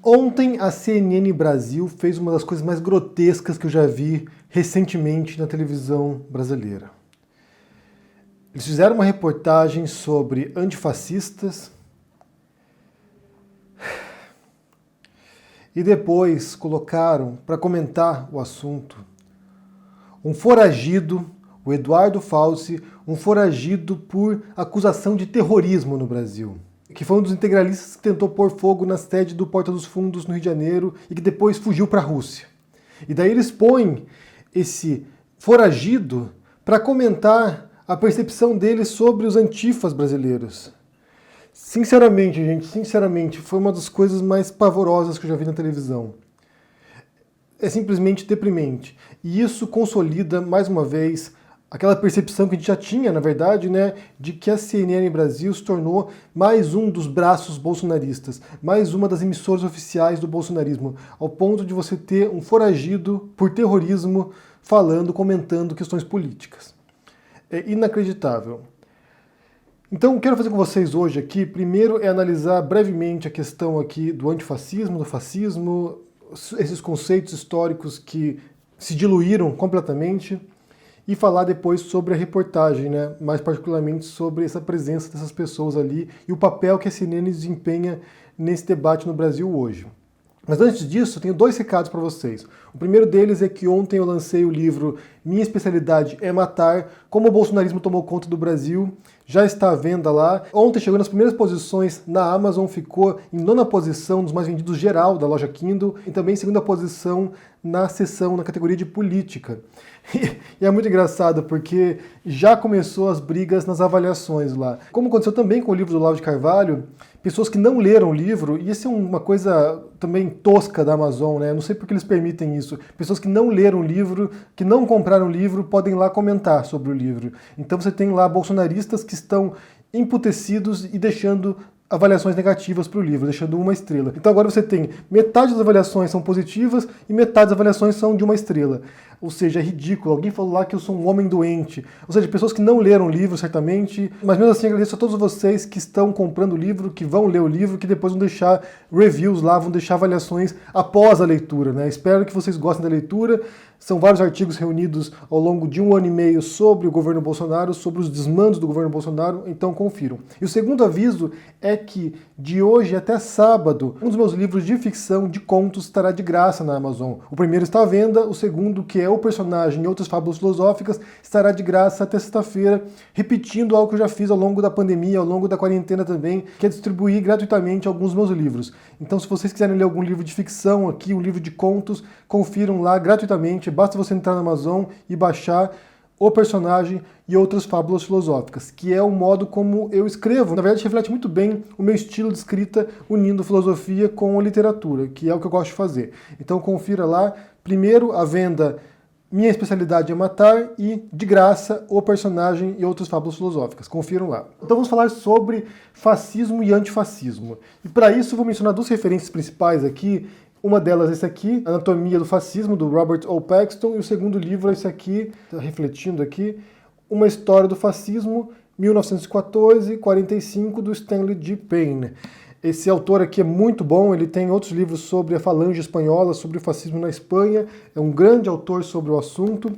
Ontem a CNN Brasil fez uma das coisas mais grotescas que eu já vi recentemente na televisão brasileira. Eles fizeram uma reportagem sobre antifascistas e depois colocaram, para comentar o assunto, um foragido, o Eduardo Falsi, um foragido por acusação de terrorismo no Brasil, que foi um dos integralistas que tentou pôr fogo na sede do Porta dos Fundos no Rio de Janeiro e que depois fugiu para a Rússia. E daí eles põem esse foragido para comentar a percepção deles sobre os antifas brasileiros. Sinceramente, gente, foi uma das coisas mais pavorosas que eu já vi na televisão. É simplesmente deprimente. E isso consolida, mais uma vez, aquela percepção que a gente já tinha, na verdade, né, de que a CNN Brasil se tornou mais um dos braços bolsonaristas, mais uma das emissoras oficiais do bolsonarismo, ao ponto de você ter um foragido por terrorismo falando, comentando questões políticas. É inacreditável. Então, o que eu quero fazer com vocês hoje aqui, primeiro é analisar brevemente a questão aqui do antifascismo, do fascismo, esses conceitos históricos que se diluíram completamente, e falar depois sobre a reportagem, né? Mais particularmente sobre essa presença dessas pessoas ali e o papel que a CNN desempenha nesse debate no Brasil hoje. Mas antes disso, eu tenho dois recados para vocês. O primeiro deles é que ontem eu lancei o livro Minha Especialidade é Matar, Como o Bolsonarismo Tomou Conta do Brasil. Já está à venda lá. Ontem chegou nas primeiras posições na Amazon, ficou em 9ª posição dos mais vendidos geral da loja Kindle e também em 2ª posição na seção, na categoria de política. E é muito engraçado porque já começou as brigas nas avaliações lá. Como aconteceu também com o livro do Olavo de Carvalho, pessoas que não leram o livro, e isso é uma coisa também tosca da Amazon, né? Não sei por que eles permitem isso. Pessoas que não leram o livro, que não compraram o livro, podem lá comentar sobre o livro. Então você tem lá bolsonaristas que estão emputecidos e deixando avaliações negativas para o livro, deixando 1 estrela. Então agora você tem metade das avaliações são positivas e metade das avaliações são de 1 estrela. Ou seja, é ridículo. Alguém falou lá que eu sou um homem doente. Ou seja, pessoas que não leram o livro, certamente. Mas mesmo assim, agradeço a todos vocês que estão comprando o livro, que vão ler o livro, que depois vão deixar reviews lá, vão deixar avaliações após a leitura, né? Espero que vocês gostem da leitura. São vários artigos reunidos ao longo de 1 ano e meio sobre o governo Bolsonaro, sobre os desmandos do governo Bolsonaro, então confiram. E o segundo aviso é que de hoje até sábado, um dos meus livros de ficção, de contos, estará de graça na Amazon. O primeiro está à venda, o segundo, que é O Personagem e Outras Fábulas Filosóficas, estará de graça até sexta-feira, repetindo algo que eu já fiz ao longo da pandemia, ao longo da quarentena também, que é distribuir gratuitamente alguns dos meus livros. Então, se vocês quiserem ler algum livro de ficção aqui, um livro de contos, confiram lá gratuitamente. Basta você entrar na Amazon e baixar O Personagem e Outras Fábulas Filosóficas, que é o modo como eu escrevo. Na verdade, reflete muito bem o meu estilo de escrita, unindo filosofia com a literatura, que é o que eu gosto de fazer. Então confira lá. Primeiro, a venda Minha Especialidade é Matar e, de graça, O Personagem e Outras Fábulas Filosóficas. Confiram lá. Então vamos falar sobre fascismo e antifascismo. E para isso vou mencionar 2 referências principais aqui. Uma delas é esse aqui, Anatomia do Fascismo, do Robert O. Paxton, e o segundo livro é esse aqui, tá refletindo aqui, Uma História do Fascismo, 1914-45, do Stanley G. Payne. Esse autor aqui é muito bom, ele tem outros livros sobre a Falange Espanhola, sobre o fascismo na Espanha, é um grande autor sobre o assunto.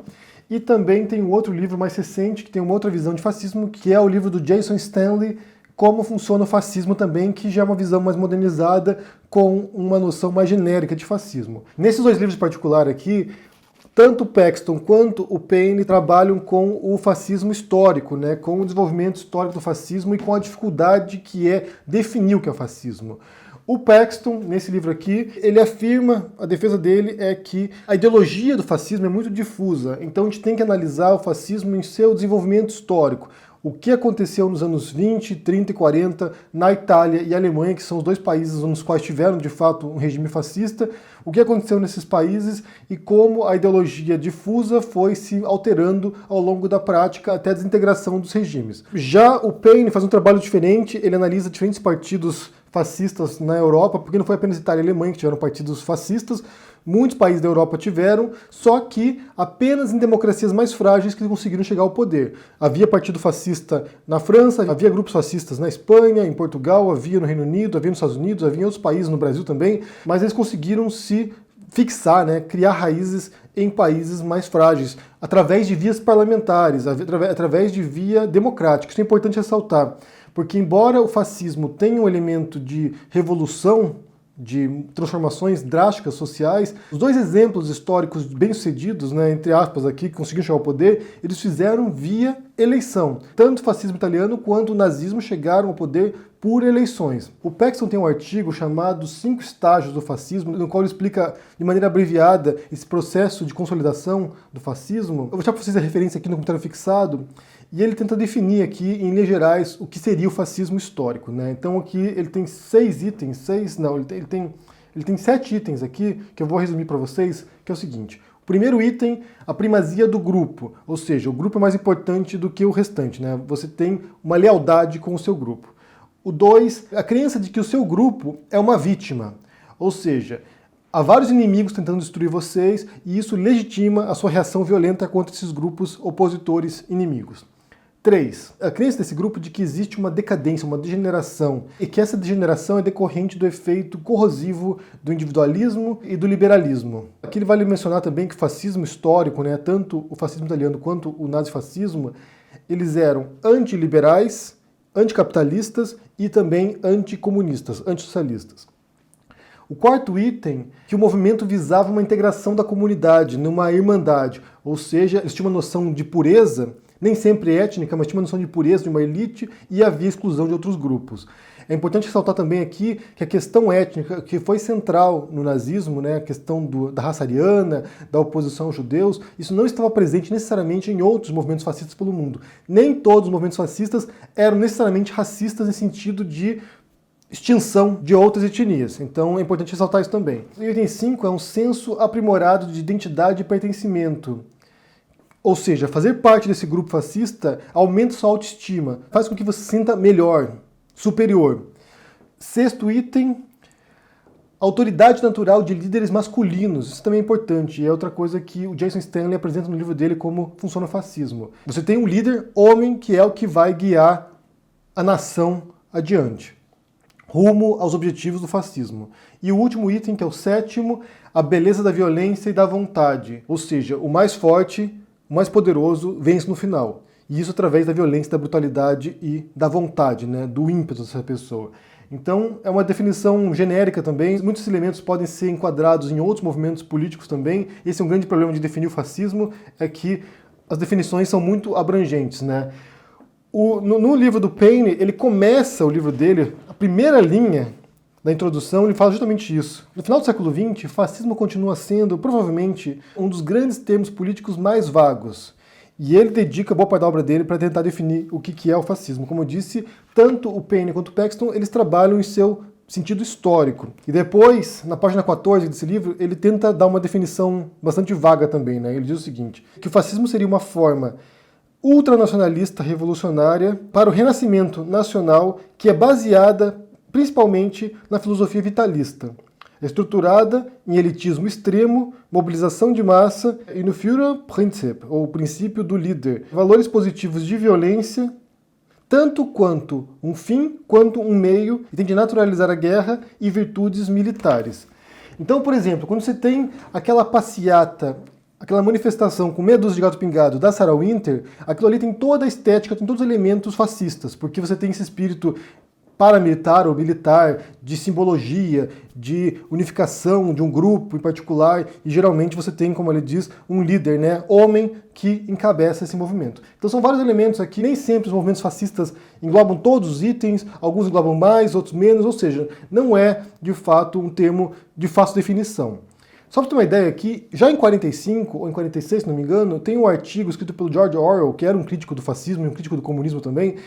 E também tem um outro livro mais recente, que tem uma outra visão de fascismo, que é o livro do Jason Stanley, Como Funciona o Fascismo também, que já é uma visão mais modernizada, com uma noção mais genérica de fascismo. Nesses 2 livros em particular aqui, tanto o Paxton quanto o Payne trabalham com o fascismo histórico, né, com o desenvolvimento histórico do fascismo e com a dificuldade que é definir o que é o fascismo. O Paxton, nesse livro aqui, ele afirma, a defesa dele é que a ideologia do fascismo é muito difusa, então a gente tem que analisar o fascismo em seu desenvolvimento histórico. O que aconteceu nos anos 20, 30 e 40 na Itália e Alemanha, que são os 2 países nos quais tiveram de fato um regime fascista, o que aconteceu nesses países e como a ideologia difusa foi se alterando ao longo da prática até a desintegração dos regimes. Já o Payne faz um trabalho diferente, ele analisa diferentes partidos fascistas na Europa, porque não foi apenas Itália e Alemanha que tiveram partidos fascistas, muitos países da Europa tiveram, só que apenas em democracias mais frágeis que conseguiram chegar ao poder. Havia partido fascista na França, havia grupos fascistas na Espanha, em Portugal, havia no Reino Unido, havia nos Estados Unidos, havia em outros países, no Brasil também, mas eles conseguiram se fixar, né, criar raízes em países mais frágeis, através de vias parlamentares, através de via democrática. Isso é importante ressaltar, porque embora o fascismo tenha um elemento de revolução, de transformações drásticas sociais, os dois exemplos históricos bem-sucedidos, né, entre aspas aqui, que conseguiram chegar ao poder, eles fizeram via eleição. Tanto o fascismo italiano quanto o nazismo chegaram ao poder por eleições. O Paxton tem um artigo chamado 5 estágios do fascismo, no qual ele explica de maneira abreviada esse processo de consolidação do fascismo. Eu vou deixar para vocês a referência aqui no comentário fixado, e ele tenta definir aqui, em linhas gerais, o que seria o fascismo histórico, né? Então aqui ele tem 6 itens, ele tem 7 itens aqui, que eu vou resumir para vocês, que é o seguinte. O primeiro item, a primazia do grupo, ou seja, o grupo é mais importante do que o restante, né? Você tem uma lealdade com o seu grupo. O 2, a crença de que o seu grupo é uma vítima, ou seja, há vários inimigos tentando destruir vocês e isso legitima a sua reação violenta contra esses grupos opositores inimigos. 3. A crença desse grupo de que existe uma decadência, uma degeneração, e que essa degeneração é decorrente do efeito corrosivo do individualismo e do liberalismo. Aqui ele vale mencionar também que o fascismo histórico, né, tanto o fascismo italiano quanto o nazifascismo, eles eram antiliberais, anticapitalistas e também anticomunistas, antissocialistas. O quarto item, que o movimento visava uma integração da comunidade, numa irmandade, ou seja, eles tinham uma noção de pureza, nem sempre étnica, mas tinha uma noção de pureza de uma elite e havia exclusão de outros grupos. É importante ressaltar também aqui que a questão étnica, que foi central no nazismo, né, a questão da raça ariana, da oposição aos judeus, isso não estava presente necessariamente em outros movimentos fascistas pelo mundo. Nem todos os movimentos fascistas eram necessariamente racistas em sentido de extinção de outras etnias. Então é importante ressaltar isso também. O item 5 é um senso aprimorado de identidade e pertencimento. Ou seja, fazer parte desse grupo fascista aumenta sua autoestima, faz com que você se sinta melhor, superior. Sexto item, autoridade natural de líderes masculinos. Isso também é importante, e é outra coisa que o Jason Stanley apresenta no livro dele como funciona o fascismo. Você tem um líder homem que é o que vai guiar a nação adiante, rumo aos objetivos do fascismo. E o último item, que é o sétimo, a beleza da violência e da vontade. Ou seja, o mais forte, o mais poderoso vence no final. E isso através da violência, da brutalidade e da vontade, né, do ímpeto dessa pessoa. Então, é uma definição genérica também. Muitos elementos podem ser enquadrados em outros movimentos políticos também. Esse é um grande problema de definir o fascismo, é que as definições são muito abrangentes, né? No livro do Paine, ele começa o livro dele, a primeira linha da introdução, ele fala justamente isso. No final do século XX, fascismo continua sendo, provavelmente, um dos grandes termos políticos mais vagos. E ele dedica boa parte da obra dele para tentar definir o que é o fascismo. Como eu disse, tanto o Paine quanto o Paxton, eles trabalham em seu sentido histórico. E depois, na página 14 desse livro, ele tenta dar uma definição bastante vaga também, né? Ele diz o seguinte, que o fascismo seria uma forma ultranacionalista revolucionária para o renascimento nacional que é baseada principalmente na filosofia vitalista, estruturada em elitismo extremo, mobilização de massa e no Führerprinzip, ou princípio do líder, valores positivos de violência, tanto quanto um fim, quanto um meio, e tem de naturalizar a guerra e virtudes militares. Então, por exemplo, quando você tem aquela passeata, aquela manifestação com meia dúzia de gato pingado da Sarah Winter, aquilo ali tem toda a estética, tem todos os elementos fascistas, porque você tem esse espírito paramilitar ou militar, de simbologia, de unificação de um grupo em particular, e geralmente você tem, como ele diz, um líder, né, homem que encabeça esse movimento. Então são vários elementos aqui, nem sempre os movimentos fascistas englobam todos os itens, alguns englobam mais, outros menos, ou seja, não é de fato um termo de fácil definição. Só para ter uma ideia aqui, já em 45 ou em 46, se não me engano, tem um artigo escrito pelo George Orwell, que era um crítico do fascismo e um crítico do comunismo também,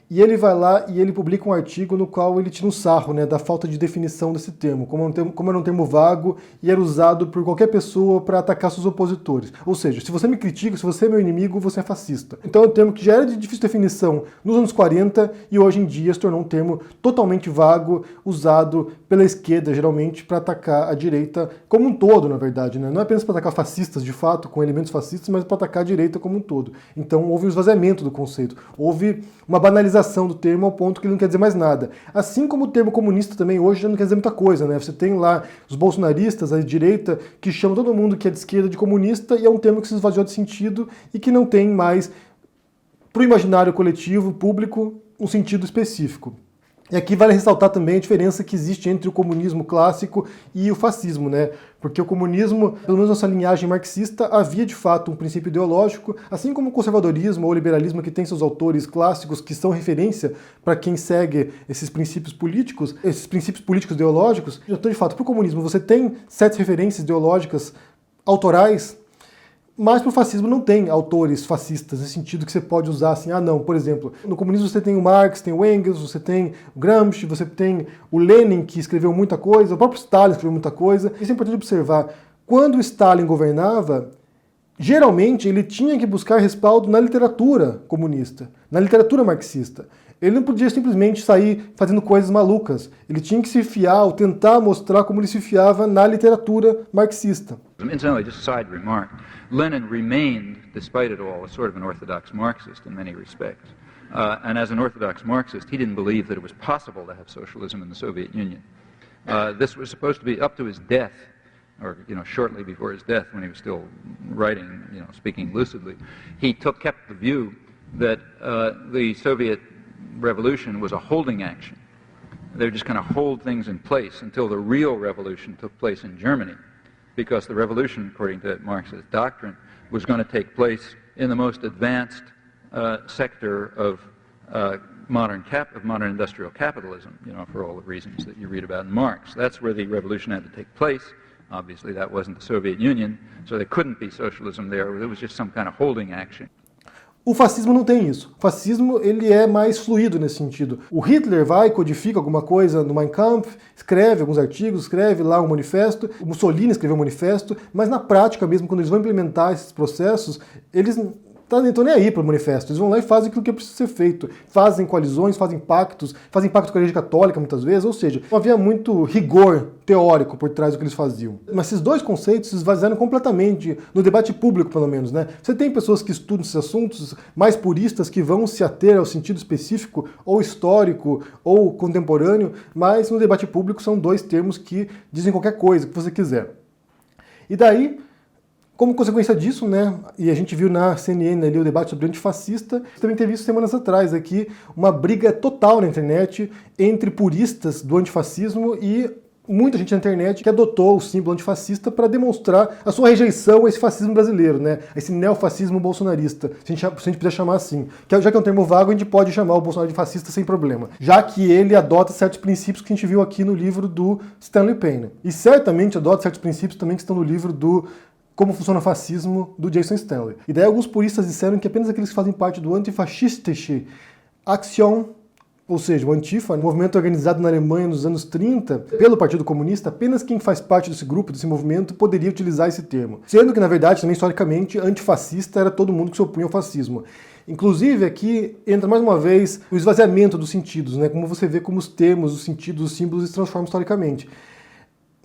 e ele vai lá e ele publica um artigo no qual ele tira um sarro, né, da falta de definição desse termo, como era um termo vago e era usado por qualquer pessoa para atacar seus opositores. Ou seja, se você me critica, se você é meu inimigo, você é fascista. Então é um termo que já era de difícil definição nos anos 40 e hoje em dia se tornou um termo totalmente vago, usado pela esquerda, geralmente, para atacar a direita como um todo, na verdade, né? Não é apenas para atacar fascistas, de fato, com elementos fascistas, mas para atacar a direita como um todo. Então houve um esvaziamento do conceito, houve uma banalização do termo ao ponto que ele não quer dizer mais nada. Assim como o termo comunista também hoje já não quer dizer muita coisa, né? Você tem lá os bolsonaristas, a direita, que chamam todo mundo que é de esquerda de comunista e é um termo que se esvaziou de sentido e que não tem mais, para o imaginário coletivo, público, um sentido específico. E aqui vale ressaltar também a diferença que existe entre o comunismo clássico e o fascismo, né? Porque o comunismo, pelo menos nessa linhagem marxista, havia de fato um princípio ideológico, assim como o conservadorismo ou o liberalismo, que tem seus autores clássicos que são referência para quem segue esses princípios políticos ideológicos. Então, de fato, para o comunismo você tem certas referências ideológicas autorais, mas para o fascismo não tem autores fascistas, no sentido que você pode usar assim, não, por exemplo, no comunismo você tem o Marx, tem o Engels, você tem o Gramsci, você tem o Lenin, que escreveu muita coisa, o próprio Stalin escreveu muita coisa. Isso é importante observar. Quando o Stalin governava, geralmente ele tinha que buscar respaldo na literatura comunista, na literatura marxista. Ele não podia simplesmente sair fazendo coisas malucas. Ele tinha que se fiar, ou tentar mostrar como ele se fiava na literatura marxista. Incidentally, just a side remark, Lenin remained, despite it all, a sort of an orthodox Marxist in many respects. And as an orthodox Marxist, he didn't believe that it was possible to have socialism in the Soviet Union. This was supposed to be up to his death, or shortly before his death, when he was still writing, speaking lucidly. He kept the view that the Soviet revolution was a holding action. They would just kind of hold things in place until the real revolution took place in Germany, because the revolution, according to Marxist doctrine, was going to take place in the most advanced sector of modern industrial capitalism, for all the reasons that you read about in Marx. That's where the revolution had to take place. Obviously, that wasn't the Soviet Union, so there couldn't be socialism there. It was just some kind of holding action. O fascismo não tem isso. O fascismo ele é mais fluido nesse sentido. O Hitler vai, codifica alguma coisa no Mein Kampf, escreve alguns artigos, escreve lá um manifesto, o Mussolini escreveu um manifesto, mas na prática mesmo, quando eles vão implementar esses processos, eles não estão nem aí para o manifesto. Eles vão lá e fazem aquilo que precisa ser feito. Fazem coalizões, fazem pacto com a Igreja Católica muitas vezes, ou seja, não havia muito rigor teórico por trás do que eles faziam. Mas esses dois conceitos se esvaziaram completamente no debate público, pelo menos, né? Você tem pessoas que estudam esses assuntos, mais puristas, que vão se ater ao sentido específico, ou histórico, ou contemporâneo, mas no debate público são dois termos que dizem qualquer coisa que você quiser. E daí, como consequência disso, né, e a gente viu na CNN ali o debate sobre antifascista, também teve isso semanas atrás aqui, uma briga total na internet entre puristas do antifascismo e muita gente na internet que adotou o símbolo antifascista para demonstrar a sua rejeição a esse fascismo brasileiro, né, a esse neofascismo bolsonarista, se a gente puder chamar assim. Já que é um termo vago, a gente pode chamar o Bolsonaro de fascista sem problema, já que ele adota certos princípios que a gente viu aqui no livro do Stanley Payne. E certamente adota certos princípios também que estão no livro do Como Funciona o Fascismo, do Jason Stanley. E daí alguns puristas disseram que apenas aqueles que fazem parte do Antifaschistische Aktion, ou seja, o Antifa, um movimento organizado na Alemanha nos anos 30 pelo Partido Comunista, apenas quem faz parte desse grupo, desse movimento, poderia utilizar esse termo. Sendo que, na verdade, também historicamente, antifascista era todo mundo que se opunha ao fascismo. Inclusive, aqui entra mais uma vez o esvaziamento dos sentidos, né? Como você vê como os termos, os sentidos, os símbolos se transformam historicamente.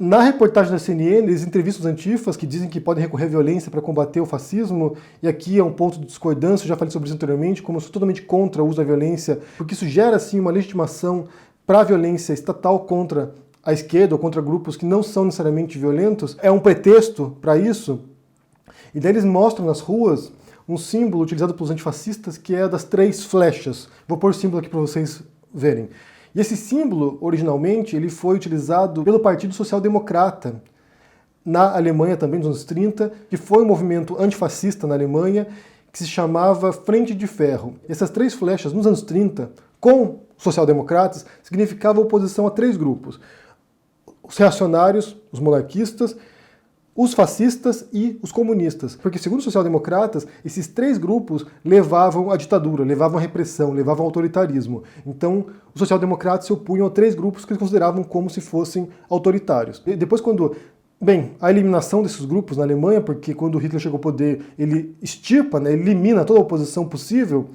Na reportagem da CNN, eles entrevistam os antifas que dizem que podem recorrer à violência para combater o fascismo, e aqui é um ponto de discordância, eu já falei sobre isso anteriormente, como eu sou totalmente contra o uso da violência, porque isso gera, assim, uma legitimação para a violência estatal contra a esquerda ou contra grupos que não são necessariamente violentos, é um pretexto para isso, e daí eles mostram nas ruas um símbolo utilizado pelos antifascistas que é das 3 flechas. Vou pôr o símbolo aqui para vocês verem. E esse símbolo, originalmente, ele foi utilizado pelo Partido Social Democrata na Alemanha também, nos anos 30, que foi um movimento antifascista na Alemanha, que se chamava Frente de Ferro. E essas 3 flechas, nos anos 30, com social-democratas, significavam oposição a 3 grupos. Os reacionários, os monarquistas, os fascistas e os comunistas. Porque, segundo os social-democratas, esses três grupos levavam à ditadura, levavam à repressão, levavam ao autoritarismo. Então, os social-democratas se opunham a três grupos que eles consideravam como se fossem autoritários. E depois, Bem, a eliminação desses grupos na Alemanha, porque quando Hitler chegou ao poder, ele extirpa, né, elimina toda a oposição possível.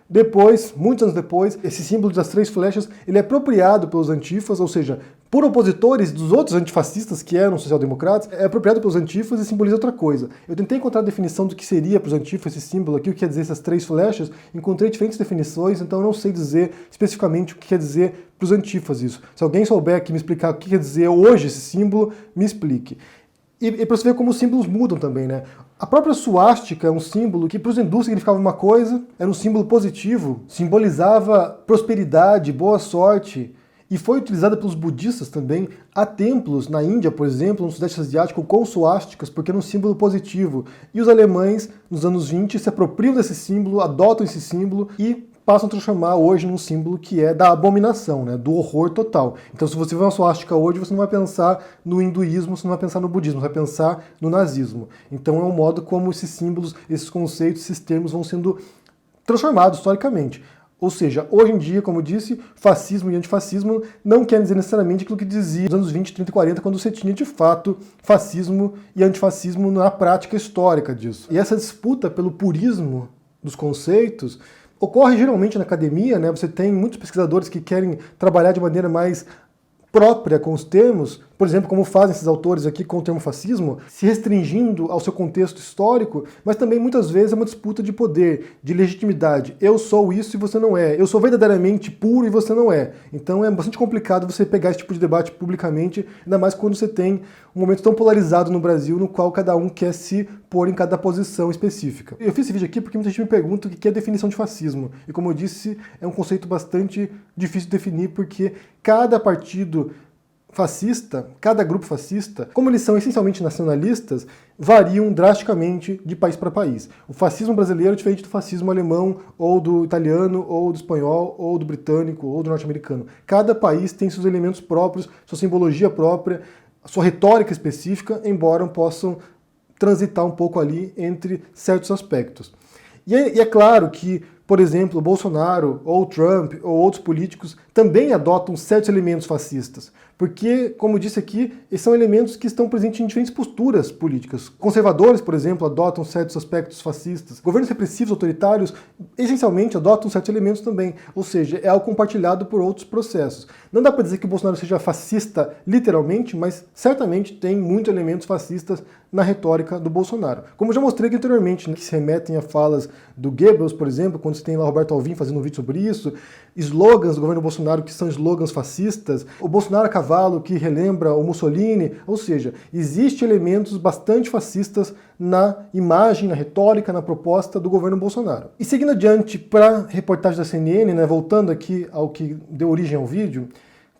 Depois, muitos anos depois, esse símbolo das três flechas, ele é apropriado pelos antifas, ou seja, por opositores dos outros antifascistas que eram social-democratas, é apropriado pelos antifas e simboliza outra coisa. Eu tentei encontrar a definição do que seria para os antifas esse símbolo aqui, o que quer dizer essas três flechas, encontrei diferentes definições, então eu não sei dizer especificamente o que quer dizer para os antifas isso. Se alguém souber aqui me explicar o que quer dizer hoje esse símbolo, me explique. E para você ver como os símbolos mudam também, né? A própria suástica é um símbolo que para os hindus significava uma coisa, era um símbolo positivo, simbolizava prosperidade, boa sorte, e foi utilizada pelos budistas também. Há templos na Índia, por exemplo, no Sudeste Asiático, com suásticas, porque era um símbolo positivo. E os alemães, nos anos 20, se apropriam desse símbolo, adotam esse símbolo e passam a transformar hoje num símbolo que é da abominação, né, do horror total. Então, se você vê uma suástica hoje, você não vai pensar no hinduísmo, você não vai pensar no budismo, você vai pensar no nazismo. Então, é um modo como esses símbolos, esses conceitos, esses termos vão sendo transformados historicamente. Ou seja, hoje em dia, como eu disse, fascismo e antifascismo não querem dizer necessariamente aquilo que dizia nos anos 20, 30 e 40, quando você tinha de fato fascismo e antifascismo na prática histórica disso. E essa disputa pelo purismo dos conceitos ocorre geralmente na academia, né? Você tem muitos pesquisadores que querem trabalhar de maneira mais própria com os termos, por exemplo, como fazem esses autores aqui com o termo fascismo, se restringindo ao seu contexto histórico, mas também muitas vezes é uma disputa de poder, de legitimidade. Eu sou isso e você não é. Eu sou verdadeiramente puro e você não é. Então é bastante complicado você pegar esse tipo de debate publicamente, ainda mais quando você tem um momento tão polarizado no Brasil, no qual cada um quer se pôr em cada posição específica. Eu fiz esse vídeo aqui porque muita gente me pergunta o que é a definição de fascismo. E como eu disse, é um conceito bastante difícil de definir, porque cada partido fascista, cada grupo fascista, como eles são essencialmente nacionalistas, variam drasticamente de país para país. O fascismo brasileiro é diferente do fascismo alemão, ou do italiano, ou do espanhol, ou do britânico, ou do norte-americano. Cada país tem seus elementos próprios, sua simbologia própria, sua retórica específica, embora possam transitar um pouco ali entre certos aspectos. E é claro que, por exemplo, Bolsonaro, ou Trump, ou outros políticos também adotam certos elementos fascistas. Porque, como disse aqui, esses são elementos que estão presentes em diferentes posturas políticas. Conservadores, por exemplo, adotam certos aspectos fascistas. Governos repressivos, autoritários, essencialmente adotam certos elementos também. Ou seja, é algo compartilhado por outros processos. Não dá para dizer que o Bolsonaro seja fascista literalmente, mas certamente tem muitos elementos fascistas na retórica do Bolsonaro. Como eu já mostrei aqui anteriormente, né, que se remetem a falas do Goebbels, por exemplo, quando você tem lá o Roberto Alvim fazendo um vídeo sobre isso, slogans do governo Bolsonaro que são slogans fascistas, o Bolsonaro a cavalo que relembra o Mussolini, ou seja, existem elementos bastante fascistas na imagem, na retórica, na proposta do governo Bolsonaro. E seguindo adiante para a reportagem da CNN, né, voltando aqui ao que deu origem ao vídeo,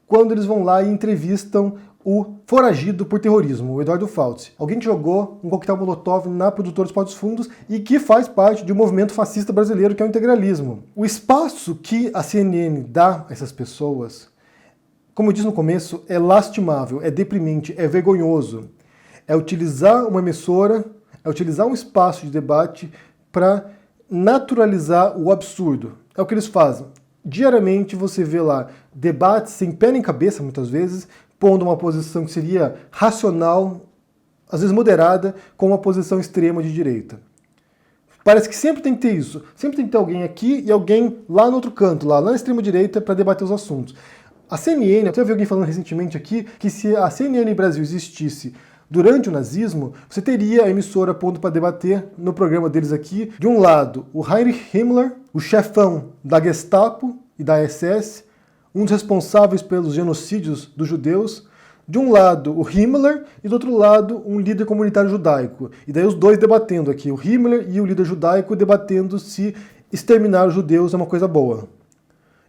quando eles vão lá e entrevistam o foragido por terrorismo, o Eduardo Fauci. Alguém que jogou um coquetel molotov na produtora dos Portos Fundos e que faz parte de um movimento fascista brasileiro que é o integralismo. O espaço que a CNN dá a essas pessoas, como eu disse no começo, é lastimável, é deprimente, é vergonhoso. É utilizar uma emissora, é utilizar um espaço de debate para naturalizar o absurdo. É o que eles fazem. Diariamente você vê lá debates sem pé nem cabeça, muitas vezes, pondo uma posição que seria racional, às vezes moderada, com uma posição extrema de direita. Parece que sempre tem que ter isso. Sempre tem que ter alguém aqui e alguém lá no outro canto, lá na extrema direita, para debater os assuntos. A CNN, até eu vi alguém falando recentemente aqui, que se a CNN Brasil existisse durante o nazismo, você teria a emissora pondo para debater no programa deles aqui, de um lado, o Heinrich Himmler, o chefão da Gestapo e da SS, um dos responsáveis pelos genocídios dos judeus, de um lado o Himmler e do outro lado um líder comunitário judaico. E daí os dois debatendo aqui, o Himmler e o líder judaico debatendo se exterminar os judeus é uma coisa boa.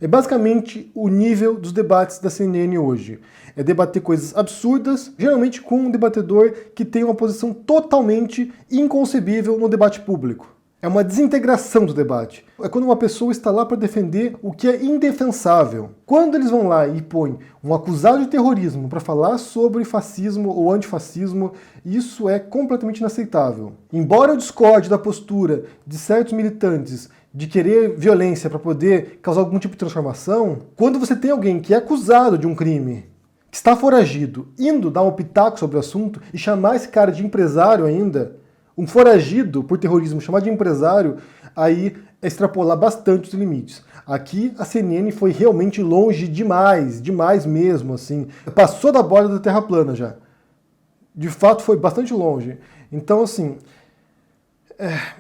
É basicamente o nível dos debates da CNN hoje. É debater coisas absurdas, geralmente com um debatedor que tem uma posição totalmente inconcebível no debate público. É uma desintegração do debate. É quando uma pessoa está lá para defender o que é indefensável. Quando eles vão lá e põem um acusado de terrorismo para falar sobre fascismo ou antifascismo, isso é completamente inaceitável. Embora eu discorde da postura de certos militantes de querer violência para poder causar algum tipo de transformação, quando você tem alguém que é acusado de um crime, que está foragido, indo dar um pitaco sobre o assunto e chamar esse cara de empresário ainda, um foragido por terrorismo chamar de empresário, aí é extrapolar bastante os limites. Aqui a CNN foi realmente longe demais, demais mesmo, assim. Passou da borda da Terra plana já. De fato foi bastante longe. Então, assim,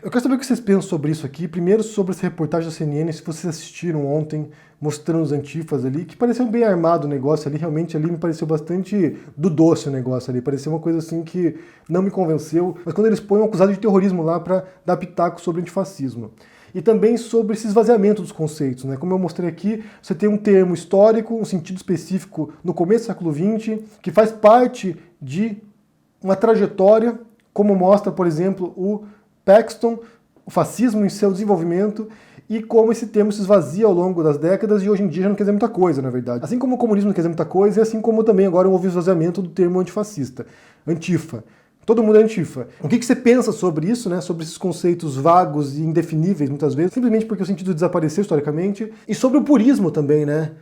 eu quero saber o que vocês pensam sobre isso aqui. Primeiro sobre essa reportagem da CNN, se vocês assistiram ontem, mostrando os antifas ali, que pareceu bem armado o negócio ali, realmente ali me pareceu bastante do doce o negócio ali, pareceu uma coisa assim que não me convenceu, mas quando eles põem um acusado de terrorismo lá para dar pitaco sobre antifascismo. E também sobre esse esvaziamento dos conceitos, né? Como eu mostrei aqui, você tem um termo histórico, um sentido específico no começo do século XX, que faz parte de uma trajetória, como mostra, por exemplo, o Paxton, o fascismo em seu desenvolvimento, e como esse termo se esvazia ao longo das décadas e hoje em dia já não quer dizer muita coisa, na verdade. Assim como o comunismo não quer dizer muita coisa, e assim como também agora houve o esvaziamento do termo antifascista, antifa. Todo mundo é antifa. O que você pensa sobre isso, né? Sobre esses conceitos vagos e indefiníveis, muitas vezes, simplesmente porque o sentido desapareceu historicamente, e sobre o purismo também, né?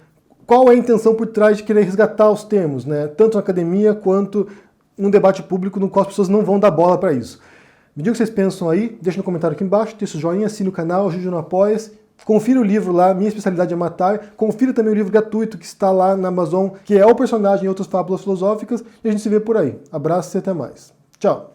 Qual é a intenção por trás de querer resgatar os termos, né? Tanto na academia quanto num debate público no qual as pessoas não vão dar bola para isso. Me diga o que vocês pensam aí, deixa no comentário aqui embaixo, deixa o joinha, assine o canal, ajude no Apoia-se. Confira o livro lá, Minha Especialidade é Matar. Confira também o livro gratuito que está lá na Amazon, que é O Personagem e Outras Fábulas Filosóficas. E a gente se vê por aí. Abraço e até mais. Tchau!